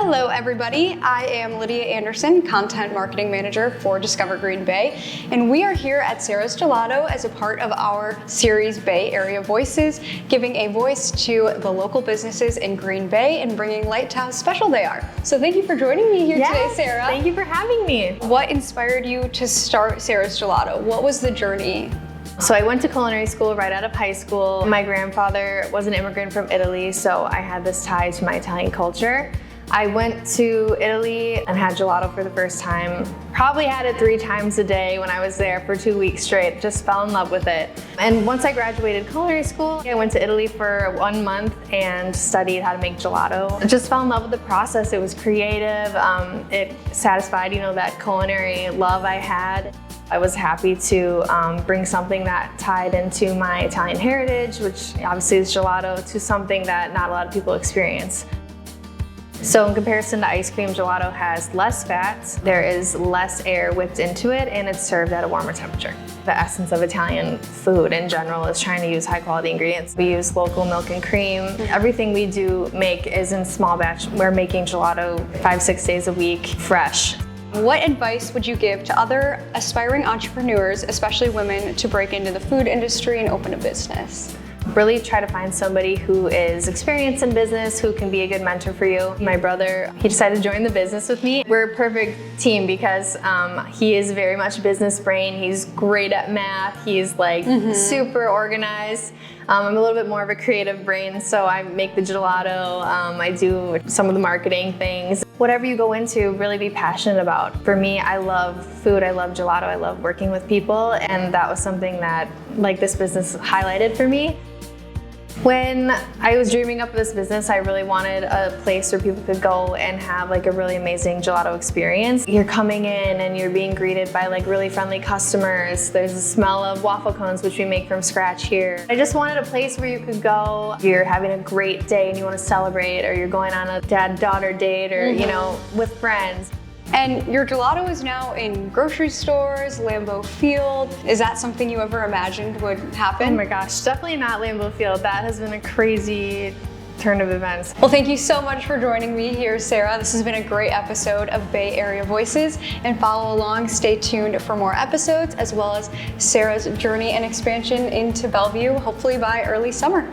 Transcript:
Hello everybody, I am Lydia Anderson, Content Marketing Manager for Discover Green Bay, and we are here at Sara's Gelato as a part of our series Bay Area Voices, giving a voice to the local businesses in Green Bay and bringing light to how special they are. So thank you for joining me here today, Sara. Thank you for having me. What inspired you to start Sara's Gelato? What was the journey? So I went to culinary school right out of high school. My grandfather was an immigrant from Italy, so I had this tie to my Italian culture. I went to Italy and had gelato for the first time. Probably had it 3 times a day when I was there for 2 weeks straight. Just fell in love with it. And once I graduated culinary school, I went to Italy for 1 month and studied how to make gelato. Just fell in love with the process. It was creative. It satisfied, that culinary love I had. I was happy to bring something that tied into my Italian heritage, which obviously is gelato, to something that not a lot of people experience. So in comparison to ice cream, gelato has less fats, there is less air whipped into it, and it's served at a warmer temperature. The essence of Italian food in general is trying to use high quality ingredients. We use local milk and cream. Everything we do make is in small batch. We're making gelato 5-6 days a week, fresh. What advice would you give to other aspiring entrepreneurs, especially women, to break into the food industry and open a business? Really try to find somebody who is experienced in business, who can be a good mentor for you. My brother, he decided to join the business with me. We're a perfect team because he is very much business brain. He's great at math. He's super organized. I'm a little bit more of a creative brain, so I make the gelato. I do some of the marketing things. Whatever you go into, really be passionate about. For me, I love food, I love gelato, I love working with people, and that was something that this business highlighted for me. When I was dreaming up this business, I really wanted a place where people could go and have a really amazing gelato experience. You're coming in and you're being greeted by really friendly customers. There's the smell of waffle cones, which we make from scratch here. I just wanted a place where you could go, you're having a great day and you want to celebrate, or you're going on a dad-daughter date, or with friends. And your gelato is now in grocery stores, Lambeau Field. Is that something you ever imagined would happen? Oh my gosh, definitely not Lambeau Field. That has been a crazy turn of events. Well, thank you so much for joining me here, Sara. This has been a great episode of Bay Area Voices, and follow along, stay tuned for more episodes, as well as Sara's journey and expansion into Bellevue, hopefully by early summer.